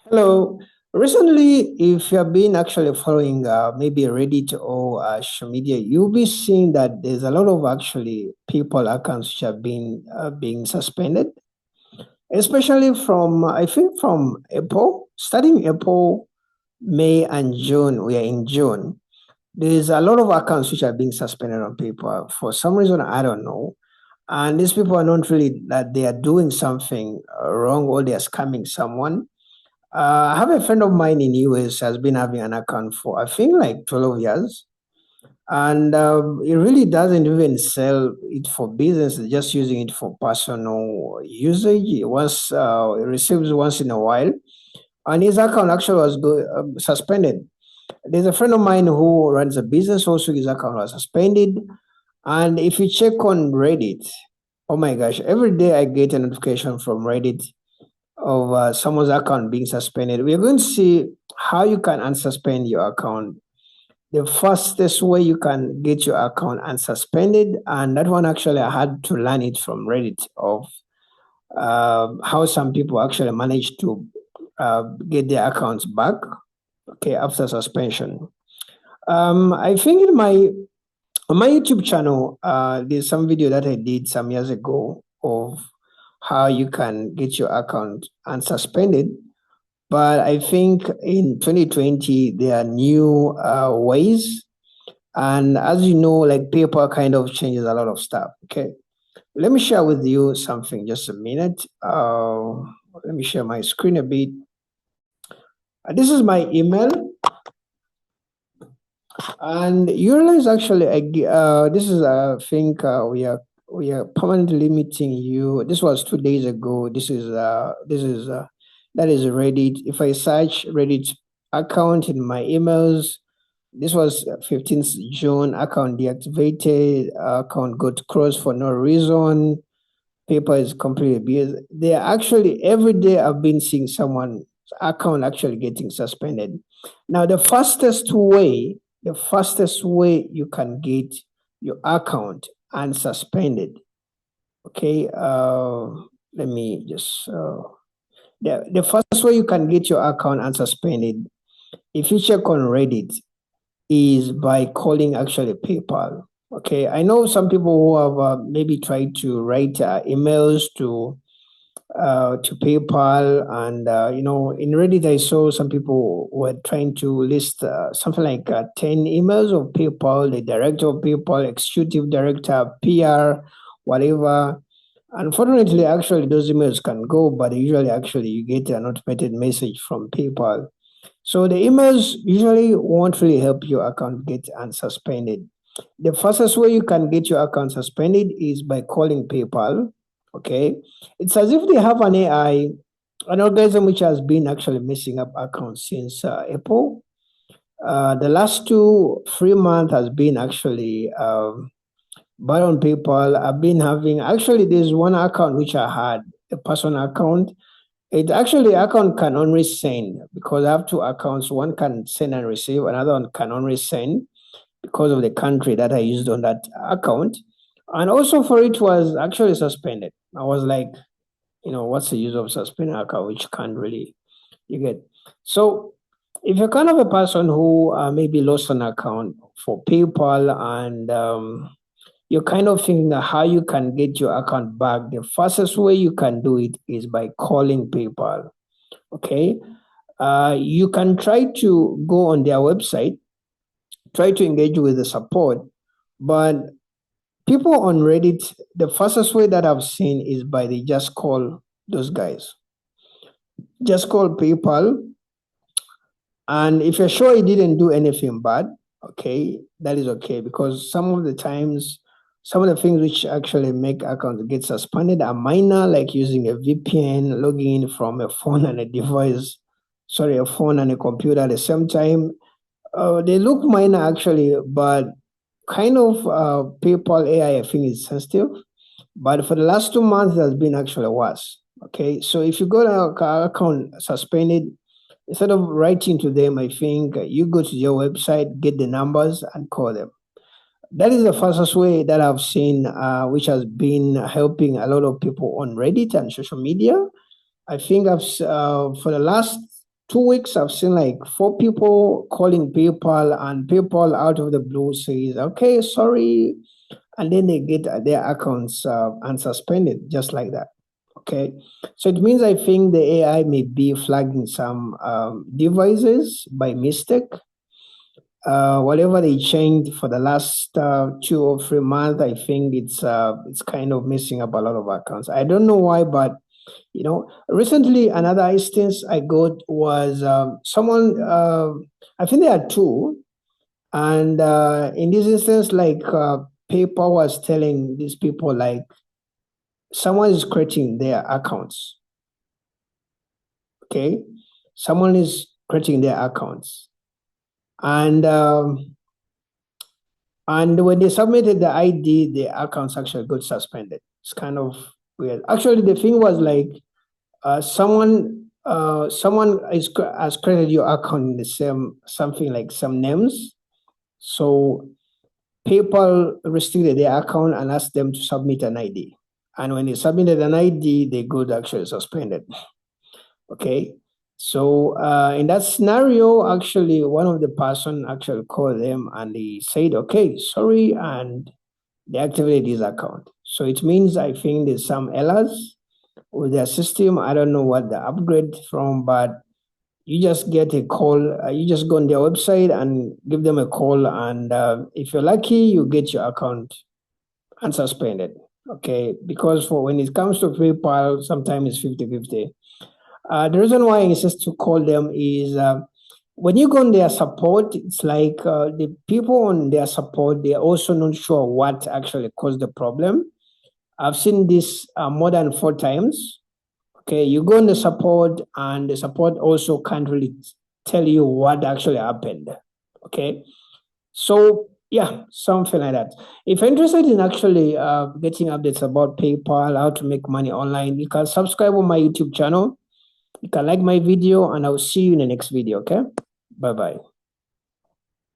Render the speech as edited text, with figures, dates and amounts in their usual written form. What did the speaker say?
Hello. Recently, if you have been actually following maybe Reddit or social media, you'll be seeing that there's a lot of actually people accounts which have been being suspended, especially from I think from April, starting April, May, and June. We are in June. There's a lot of accounts which are being suspended on people for some reason I don't know, and these people are not really that they are doing something wrong or they are scamming someone. I have a friend of mine in US has been having an account for I think like 12 years, and he really doesn't even sell it for business. He's just using it for personal usage. He receives once in a while, and his account actually was suspended. There's a friend of mine who runs a business. Also, his account was suspended. And if you check on Reddit, oh my gosh, every day I get a notification from Reddit of someone's account being suspended. We're going to see how you can unsuspend your account. The fastest way you can get your account unsuspended, and that one actually I had to learn it from Reddit of how some people actually manage to get their accounts back, okay, after suspension. I think in my on my YouTube channel, there's some video that I did some years ago of how you can get your account unsuspended. But I think in 2020 there are new ways, and as you know, like paper kind of changes a lot of stuff. Okay, let me share with you something. Just a minute. Let me share my screen a bit. This is my email, and you realize actually, this is I think we are permanently limiting you. This was 2 days ago. This is that is Reddit. If I search Reddit account in my emails, this was 15th June. Account deactivated. Account got closed for no reason. Paper is completely busy. They are actually every day I've been seeing someone account actually getting suspended. Now the fastest way you can get your account unsuspended. Okay, let me just the first way you can get your account unsuspended, if you check on Reddit, is by calling actually PayPal. Okay, I know some people who have maybe tried to write emails to PayPal, and in Reddit I saw some people were trying to list something like 10 emails of PayPal, the director of PayPal, executive director, PR, whatever. Unfortunately, actually those emails can go, but usually actually you get an automated message from PayPal. So the emails usually won't really help your account get unsuspended. The fastest way you can get your account suspended is by calling PayPal. Okay, it's as if they have an AI, an organism which has been actually messing up accounts since April. The last 3 months has been actually bad on PayPal. I've been having actually there's one account which I had, a personal account. It actually account can only send because I have two accounts. One can send and receive, another one can only send because of the country that I used on that account. And also for it was actually suspended. I was like, what's the use of suspending an account which can't really you get? So if you're kind of a person who maybe lost an account for PayPal, and you're kind of thinking of how you can get your account back, the fastest way you can do it is by calling PayPal. Okay, you can try to go on their website, try to engage with the support, but people on Reddit, the fastest way that I've seen is by they just call those guys. Just call PayPal, and if you're sure he didn't do anything bad, okay, that is okay, because some of the times, some of the things which actually make accounts get suspended are minor, like using a VPN, logging in from a phone and a device, sorry, a phone and a computer at the same time. They look minor actually, but kind of PayPal AI, I think is sensitive. But for the last 2 months, it has been actually worse. Okay, so if you got an account suspended, instead of writing to them, I think you go to your website, get the numbers, and call them. That is the fastest way that I've seen, which has been helping a lot of people on Reddit and social media. I think for the last 2 weeks, I've seen like 4 people calling PayPal, and PayPal out of the blue says, okay, sorry. And then they get their accounts unsuspended just like that. Okay. So it means I think the AI may be flagging some devices by mistake. Whatever they changed for the last 2 or 3 months, I think it's kind of messing up a lot of accounts. I don't know why, but recently another instance I got was someone. I think there are two, and in this instance, like PayPal was telling these people like someone is creating their accounts. Okay, someone is creating their accounts, and when they submitted the ID, the accounts actually got suspended. It's kind of weird. Actually, the thing was like someone has created your account in the same something like some names. So PayPal restricted their account and asked them to submit an ID. And when they submitted an ID, they got actually suspended. Okay. So in that scenario, actually, one of the person actually called them and they said, okay, sorry, and they activated his account. So it means I think there's some errors with their system. I don't know what the upgrade from, but you just get a call. You just go on their website and give them a call, and if you're lucky, you get your account unsuspended. Okay, because for when it comes to PayPal, sometimes it's 50-50. The reason why I insist to call them is when you go on their support, it's like the people on their support, they're also not sure what actually caused the problem. I've seen this more than 4 times. Okay, you go on the support, and the support also can't really tell you what actually happened. Okay, so yeah, something like that. If you're interested in actually getting updates about PayPal, how to make money online, you can subscribe on my YouTube channel. You can like my video, and I'll see you in the next video. Okay, bye bye.